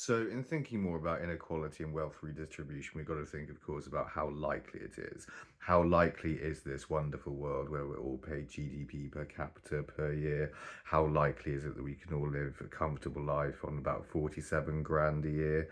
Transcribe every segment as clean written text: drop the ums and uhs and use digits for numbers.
So, in thinking more about inequality and wealth redistribution, we've got to think, of course, about how likely it is. How likely is this wonderful world where we're all paid GDP per capita per year? How likely is it that we can all live a comfortable life on about 47 grand a year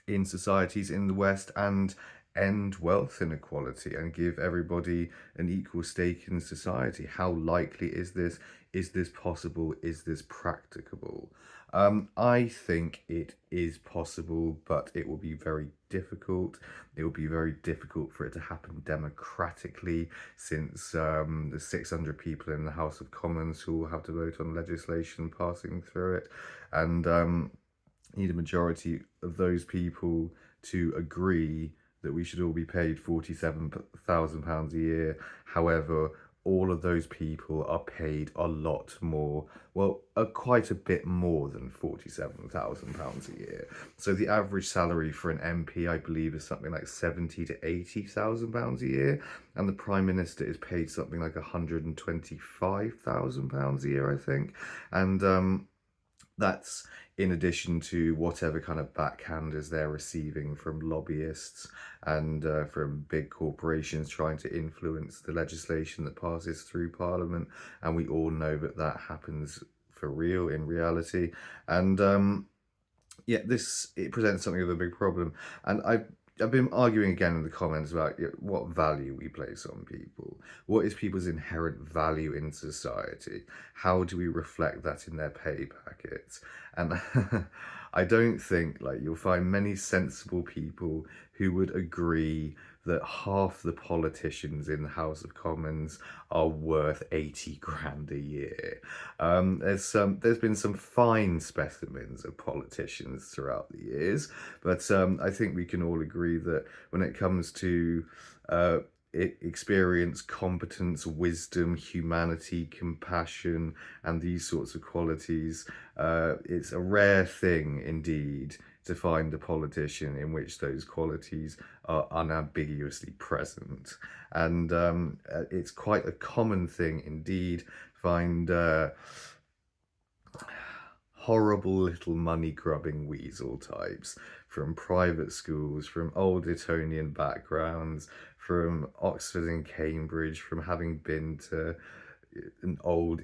in societies in the West and end wealth inequality and give everybody an equal stake in society? How likely is this? Is this possible? Is this practicable? I think it is possible, but it will be very difficult. It will be very difficult for it to happen democratically, since the 600 people in the House of Commons who will have to vote on legislation passing through it, and need a majority of those people to agree that we should all be paid £47,000 a year. However, all of those people are paid a lot more, well, quite a bit more than £47,000 a year. So the average salary for an MP, I believe, is something like £70,000 to £80,000 a year, and the Prime Minister is paid something like £125,000 a year, I think. And that's in addition to whatever kind of backhanders they're receiving from lobbyists and from big corporations trying to influence the legislation that passes through Parliament. And we all know that that happens for real in reality. And yeah, it presents something of a big problem. And I've been arguing again in the comments about what value we place on people. What is people's inherent value in society? How do we reflect that in their pay packets? And I don't think like you'll find many sensible people who would agree that half the politicians in the House of Commons are worth 80 grand a year. There's been some fine specimens of politicians throughout the years, but I think we can all agree that when it comes to experience, competence, wisdom, humanity, compassion, and these sorts of qualities, it's a rare thing indeed to find a politician in which those qualities are unambiguously present. And it's quite a common thing indeed. Find horrible little money grubbing weasel types from private schools, from old Etonian backgrounds, from Oxford and Cambridge, from having been to an old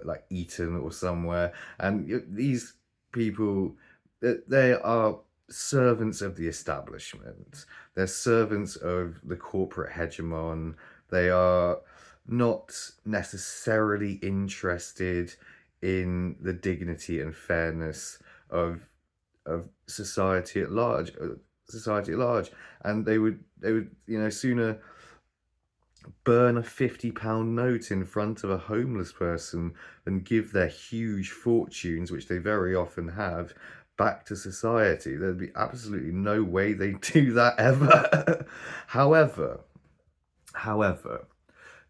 like Eton or somewhere. And these people, they are servants of the establishment. They're servants of the corporate hegemon. They are not necessarily interested in the dignity and fairness of society at large. And they would sooner burn a £50 note in front of a homeless person than give their huge fortunes, which they very often have, back to society. There'd be absolutely no way they'd do that ever. however however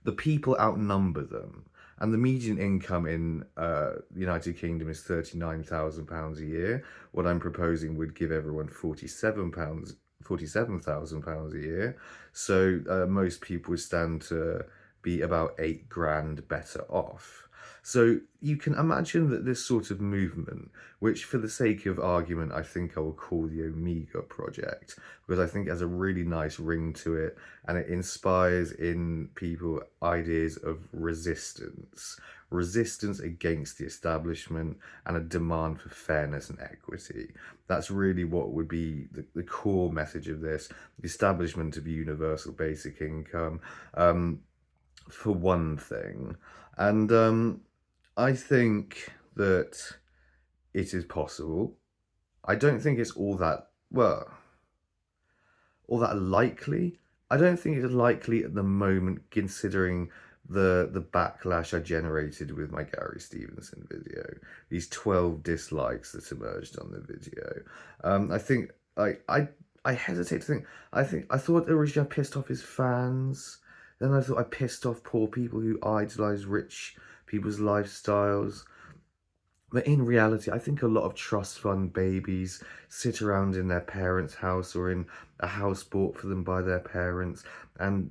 the people outnumber them, and the median income in the United Kingdom is £39,000 a year. What I'm proposing would give everyone £47,000 a year. So most people would stand to be about 8 grand better off. So you can imagine that this sort of movement, which for the sake of argument, I think I will call the Omega Project, because I think it has a really nice ring to it, and it inspires in people ideas of resistance against the establishment, and a demand for fairness and equity. That's really what would be the core message of this: the establishment of universal basic income, for one thing. And I think that it is possible. I don't think it's all that likely. I don't think it's likely at the moment, considering the backlash I generated with my Gary Stevenson video. These 12 dislikes that emerged on the video. I think I hesitate to think. I thought originally I pissed off his fans. Then I thought I pissed off poor people who idolize rich people's lifestyles. But in reality, I think a lot of trust fund babies sit around in their parents' house or in a house bought for them by their parents and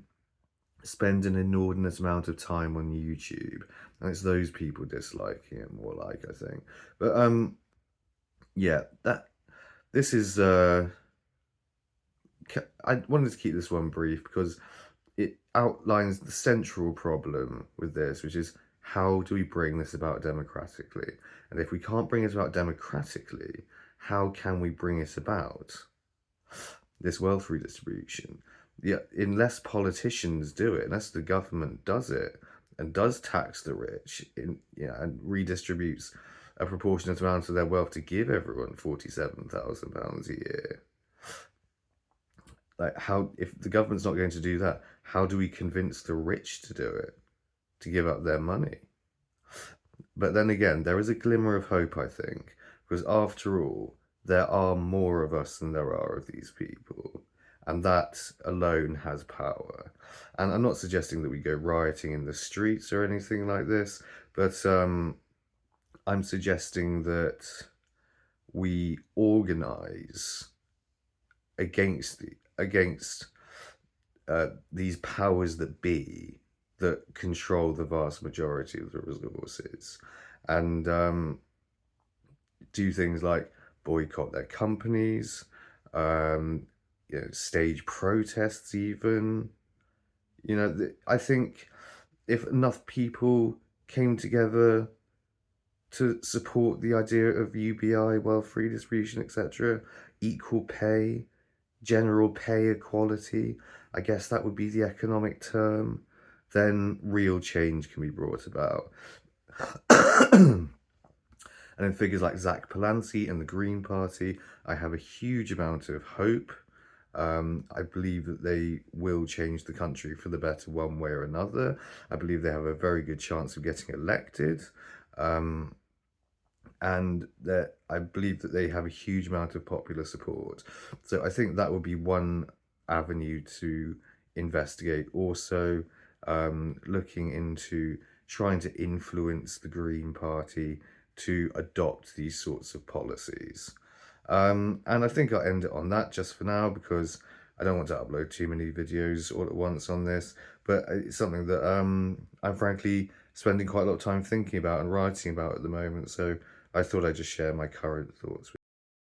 spend an inordinate amount of time on YouTube. And it's those people disliking it more, like, I think. But yeah, this is I wanted to keep this one brief because it outlines the central problem with this, which is how do we bring this about democratically? And if we can't bring it about democratically, how can we bring it about? This wealth redistribution. Yeah, unless politicians do it, unless the government does it and does tax the rich and redistributes a proportionate amount of their wealth to give everyone £47,000 a year. Like, how, if the government's not going to do that, how do we convince the rich to do it, to give up their money? But then again, there is a glimmer of hope, I think, because after all, there are more of us than there are of these people, and that alone has power. And I'm not suggesting that we go rioting in the streets or anything like this, but I'm suggesting that we organize against these powers that be that control the vast majority of the resources, and do things like boycott their companies, stage protests even. I think if enough people came together to support the idea of UBI, wealth redistribution, etc., equal pay, general pay equality, I guess that would be the economic term, then real change can be brought about. And in figures like Zach Palance and the Green Party, I have a huge amount of hope. I believe that they will change the country for the better one way or another. I believe they have a very good chance of getting elected. And that I believe that they have a huge amount of popular support. So I think that would be one avenue to investigate. Also, looking into trying to influence the Green Party to adopt these sorts of policies. And I think I'll end it on that just for now because I don't want to upload too many videos all at once on this, but it's something that I'm frankly spending quite a lot of time thinking about and writing about at the moment. So I thought I'd just share my current thoughts with